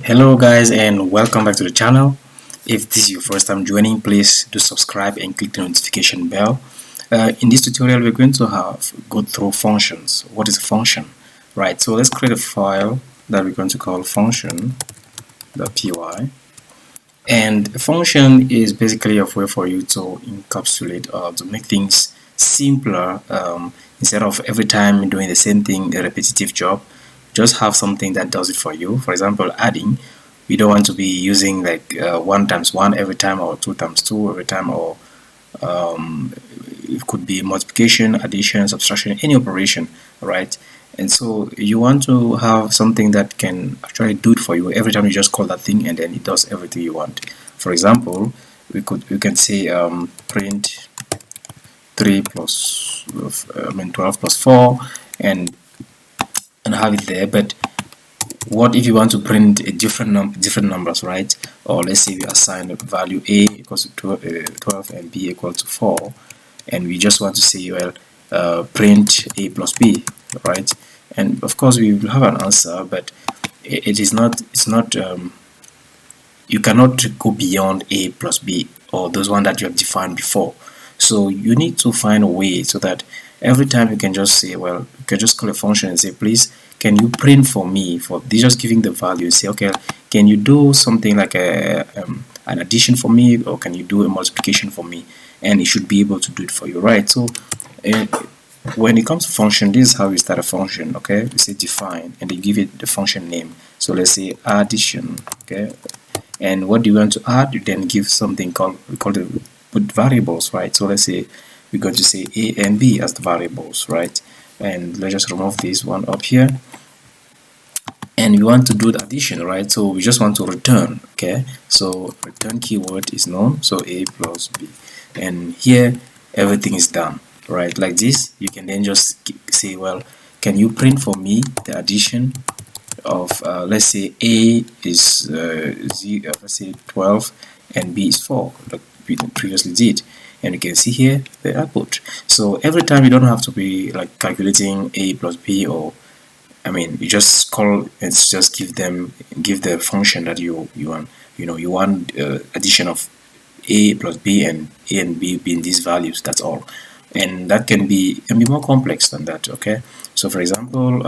Hello guys, and welcome back to the channel. If this is your first time joining, please do subscribe and click the notification bell. In this tutorial we're going to go through functions. What is a function? Right, so let's create a file that we're going to call function.py, and a function is basically a way for you to encapsulate or to make things simpler. Instead of every time doing the same thing, a repetitive job, just have something that does it for you. For example, adding, we don't want to be using like 1 times 1 every time, or 2 times 2 every time, or it could be multiplication, addition, subtraction, any operation, right? And so you want to have something that can actually do it for you every time you just call that thing, and then it does everything you want. For example, we can say print 12 plus 4 and have it there. But what if you want to print a different numbers, right? Or let's say we assign a value a equals to 12 and b equal to 4, and we just want to say, well, print a plus b, right? And of course we will have an answer, but it's not you cannot go beyond a plus b, or those one that you have defined before. So you need to find a way so that every time you can just say, well, you can just call a function and say, please, can you print for me, for this, just giving the value. Say, okay, can you do something like an addition for me, or can you do a multiplication for me? And it should be able to do it for you, right? So when it comes to function, this is how we start a function. Okay, we say define, and they give it the function name. So let's say addition. Okay, and what do you want to add? You then give something called, we call it with variables, right? So let's say we're going to say a and b as the variables, right? And let's just remove this one up here, and we want to do the addition, right? So we just want to return. Okay, so return keyword is known, so a plus b, and here everything is done, right? Like this. You can then just say, well, can you print for me the addition of let's say a is let's say 12 and b is 4, like we previously did, and you can see here the output. So every time you don't have to be like calculating a plus b, or you just call and just give the function that you want. You want addition of a plus b and a and b being these values. That's all, and that can be more complex than that. Okay, so for example,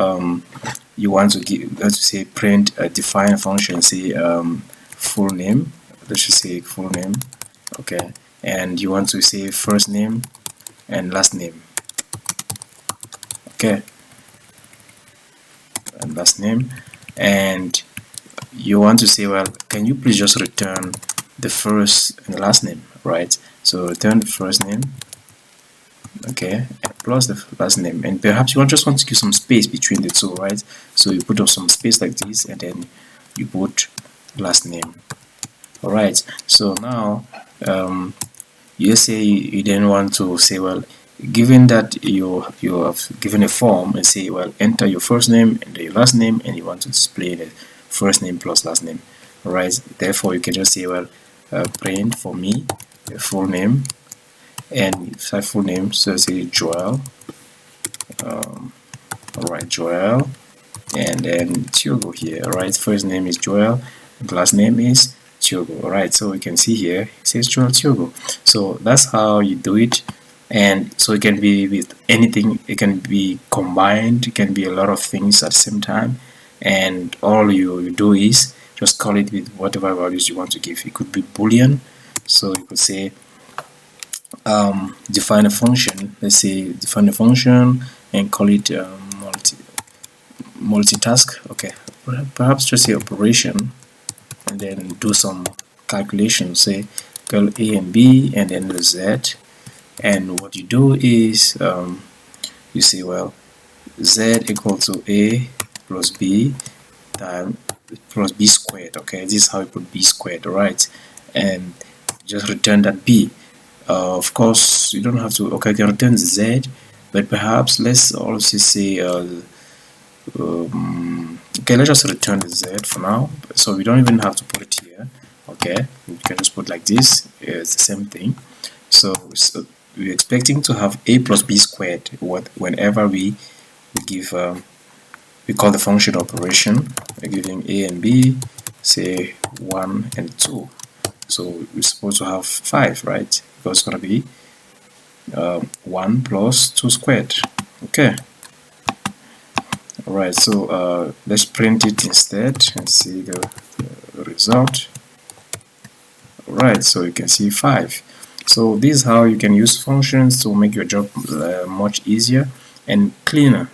you want to let's say print define a function, say full name. Let's just say full name. Okay, and you want to say first name and last name. Okay, and last name, and you want to say, well, can you please just return the first and the last name, right? So return the first name, okay, and plus the last name, and perhaps you just want to give some space between the two, right? So you put up some space like this, and then you put last name. All right, so now you say you then want to say, well, given that you have given a form, and say, well, enter your first name and your last name, and you want to display the first name plus last name. All right, therefore you can just say, well, print for me the full name, and full name, so say Joel. All right, Joel, and then Tiogo here. All right, first name is Joel, last name is Tiogo. All right, so we can see here it says Joel Tiogo. So that's how you do it. And so it can be with anything, it can be combined, it can be a lot of things at the same time, and all you do is just call it with whatever values you want to give. It could be Boolean, so you could say define a function. Let's say define a function and call it multitask. Okay, perhaps just say operation, and then do some calculation. Say call a and b and then the z. And what you do is you say, well, z equal to a plus b times plus b squared. Okay, this is how you put b squared, right? And just return that b. Of course, you don't have to. Okay, you can return z, but perhaps let's also say okay, let's just return the z for now, so we don't even have to put it here. Okay, you can just put like this. It's the same thing. So we're expecting to have a plus b squared whenever we give we call the function operation. We're giving a and b say 1 and 2. So we're supposed to have 5, right? Because it's going to be 1 plus 2 squared. Okay. Alright, so let's print it instead and see the result. Alright, so you can see 5. So this is how you can use functions to make your job much easier and cleaner.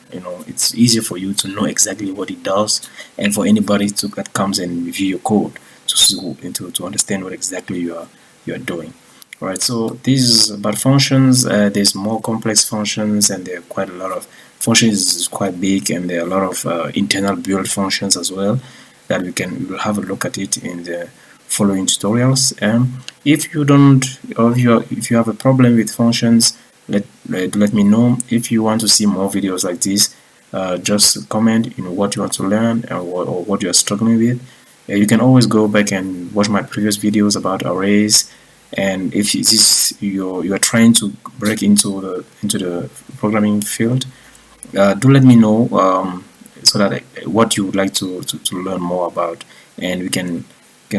It's easier for you to know exactly what it does, and for anybody that comes and review your code to understand what exactly you are doing. Alright, so this is about functions. There's more complex functions, and there are quite a lot of functions. Is quite big, and there are a lot of internal build functions as well that we'll have a look at it in the following tutorials. If you don't, or if you have a problem with functions, let me know. If you want to see more videos like this, just comment what you want to learn or what you are struggling with. You can always go back and watch my previous videos about arrays. And if you are trying to break into the programming field, do let me know so that what you would like to learn more about, and we can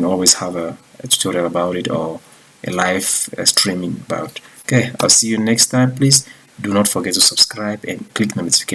always have a tutorial about it, or a live streaming about. Okay, I'll see you next time. Please do not forget to subscribe and click the notification